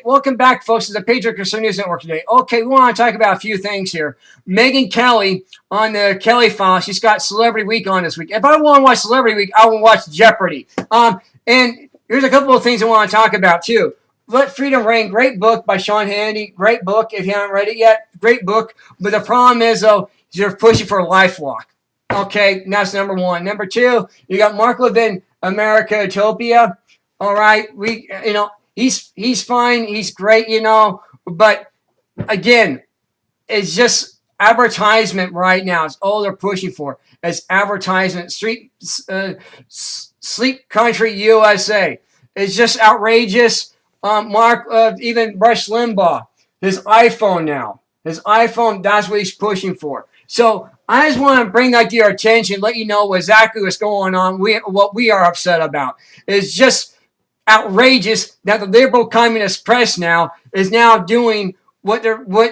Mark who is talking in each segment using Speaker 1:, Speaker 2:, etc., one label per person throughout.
Speaker 1: Welcome back, folks, to the Patriot News Network today. Okay, we want to talk about a few things here. Megyn Kelly on the Kelly File. She's got Celebrity Week on this week. If I want to watch Celebrity Week, I will watch Jeopardy. And here's a couple of things I want to talk about, too. Let Freedom Reign, great book by Sean Hannity. Great book. If you haven't read it yet, great book. But the problem is, though, they're pushing for a LifeLock. Okay, that's number one. Number two, you got Mark Levin, America Utopia. All right, he's fine, he's great, but again, it's just advertisement right now. It's all they're pushing for. It's advertisement. Sleep Country USA. It's just outrageous. Even Rush Limbaugh, his iPhone now. His iPhone, that's what he's pushing for. So I just want to bring that to your attention, let you know exactly what's going on, what we are upset about. It's just outrageous that the liberal communist press now is now doing what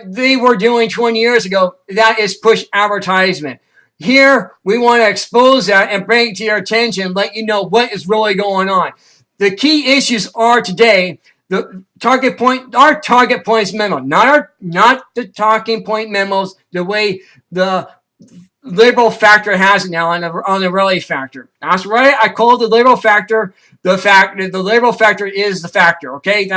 Speaker 1: they were doing 20 years ago. That is push advertisement. Here, we want to expose that and bring it to your attention, let you know what is really going on. The key issues are today, our target points memo, not the talking point memos, the way the liberal factor has it now on the rally factor. That's right. I call the liberal factor the liberal factor is the factor. Okay,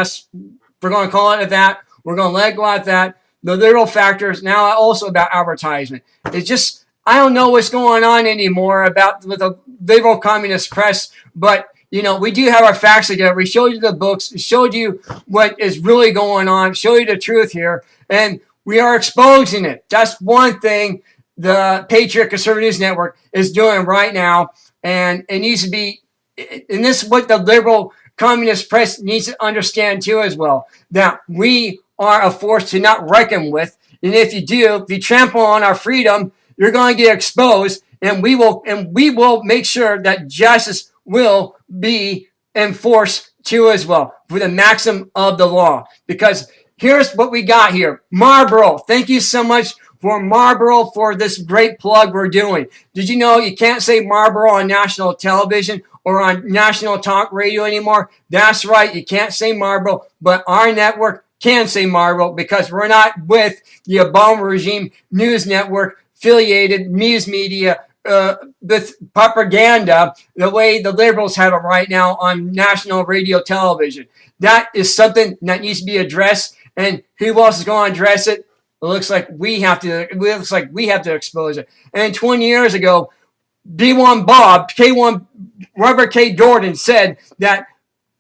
Speaker 1: we're going to call it that. We're going to let go at that. The liberal factor is now also about advertisement. It's just I don't know what's going on anymore with the liberal communist press, but we do have our facts together. We showed you the books, showed you what is really going on, showed you the truth here, and we are exposing it. That's one thing the Patriot Conservative News Network is doing right now, and it needs to be, and this is what the liberal communist press needs to understand too as well, that we are a force to not reckon with, and if you trample on our freedom, you're going to get exposed, and we will make sure that justice will be enforced too as well for the maximum of the law. Because here's what we got here. Marlboro, thank you so much for Marlboro for this great plug we're doing. Did you know you can't say Marlboro on national television or on national talk radio anymore? That's right, you can't say Marlboro, but our network can say Marlboro because we're not with the Obama regime news network affiliated news media with propaganda the way the liberals have it right now on national radio television. That is something that needs to be addressed, and who else is going to address it? It looks like we have to expose it. And 20 years ago, B1 Bob, K1 Robert K. Jordan said that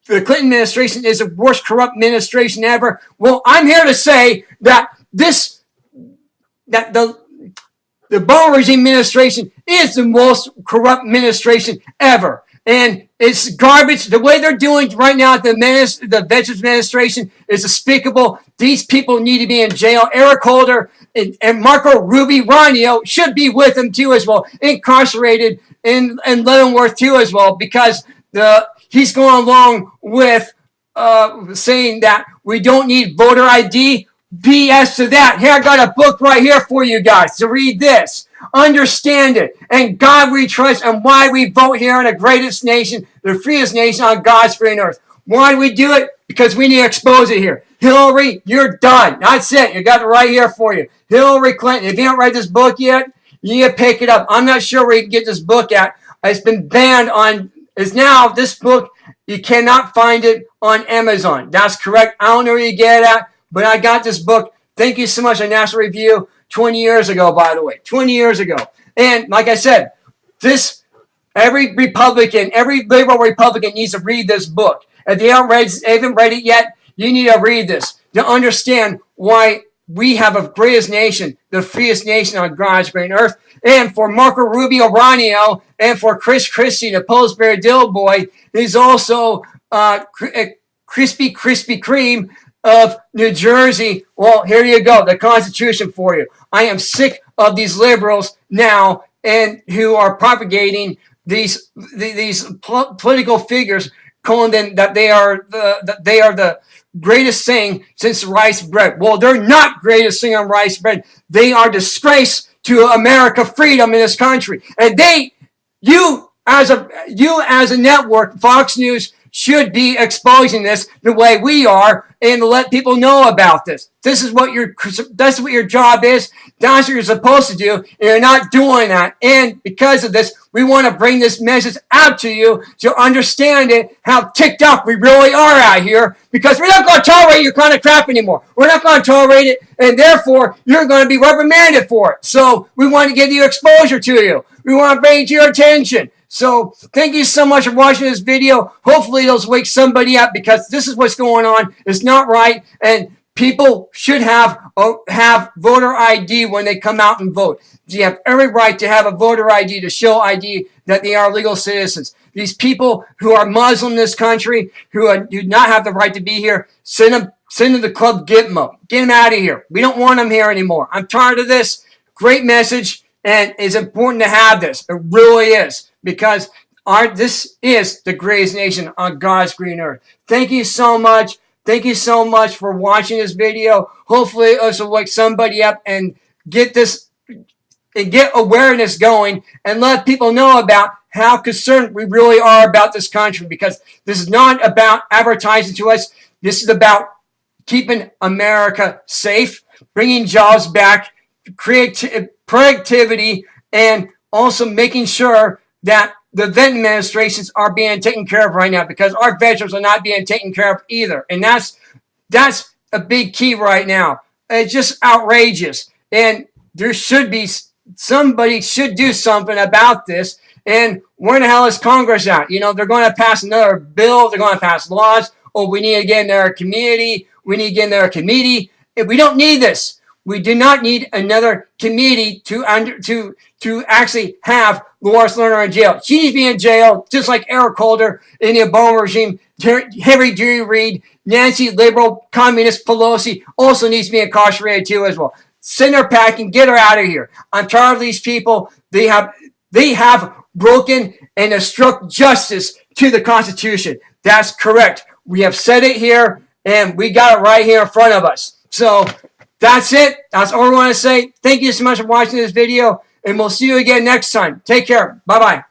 Speaker 1: the Clinton administration is the worst corrupt administration ever. Well, I'm here to say that the Obama regime administration is the most corrupt administration ever. And it's garbage. The way they're doing right now at the Veterans Administration is despicable. These people need to be in jail. Eric Holder and Marco Rubio should be with them too as well, incarcerated in Leavenworth too as well, because he's going along with saying that we don't need voter ID. BS to that. Here, I got a book right here for you guys to read this. Understand it. And God we trust, and why we vote here in the greatest nation, the freest nation on God's green earth. Why do we do it? Because we need to expose it here. Hillary, you're done. That's it. You got it right here for you. Hillary Clinton. If you haven't read this book yet, you need to pick it up. I'm not sure where you can get this book at. It's been banned this book, you cannot find it on Amazon. That's correct. I don't know where you get it at. But I got this book, thank you so much, on National Review, 20 years ago, by the way. 20 years ago. And like I said, every liberal Republican needs to read this book. If you haven't read it yet, you need to read this to understand why we have a greatest nation, the freest nation on God's green earth. And for Marco Rubio Ranio and for Chris Christie, the Pillsbury Dill boy, he's also Krispy Kreme of New Jersey. Well, here you go, the Constitution for you. I am sick of these liberals now and who are propagating these political figures, calling them that they are the greatest thing since rice bread. Well, they're not greatest thing on rice bread. They are disgrace to America, freedom in this country. And you as a network, Fox News, should be exposing this the way we are and to let people know about this. That's what your job is. That's what you're supposed to do, and you're not doing that. And because of this, we want to bring this message out to you to understand it, how ticked off we really are out here, because we're not going to tolerate your kind of crap anymore. We're not going to tolerate it, and therefore, you're going to be reprimanded for it. So we want to give you exposure to you. We want to bring it to your attention. So thank you so much for watching this video. Hopefully it'll wake somebody up, because this is what's going on. It's not right, and people should have voter ID when they come out and vote. You have every right to have a voter ID, to show ID that they are legal citizens. These people who are Muslim in this country, who do not have the right to be here, send them to the club Gitmo. Get them out of here. We don't want them here anymore. I'm tired of this. Great message, and it's important to have this. It really is, because this is the greatest nation on God's green earth. Thank you so much. Thank you so much for watching this video. Hopefully it will wake somebody up and get awareness going, and let people know about how concerned we really are about this country, because this is not about advertising to us. This is about keeping America safe, bringing jobs back, productivity, and also making sure that the vet administrations are being taken care of right now, because our veterans are not being taken care of either. And that's a big key right now. It's just outrageous. And there should be, somebody should do something about this. And where the hell is Congress at? You know, they're going to pass another bill. They're going to pass laws. Oh, we need to get in their community. We need to get in their committee. We don't need this. We do not need another committee to actually have Lois Lerner in jail. She needs to be in jail, just like Eric Holder in the Obama regime. Harry Dury Reid, Nancy, liberal, communist Pelosi also needs to be incarcerated too as well. Send her packing, get her out of here. I'm tired of these people. They have broken and obstruct justice to the Constitution. That's correct. We have said it here, and we got it right here in front of us. So that's it. That's all I want to say. Thank you so much for watching this video, and we'll see you again next time. Take care. Bye-bye.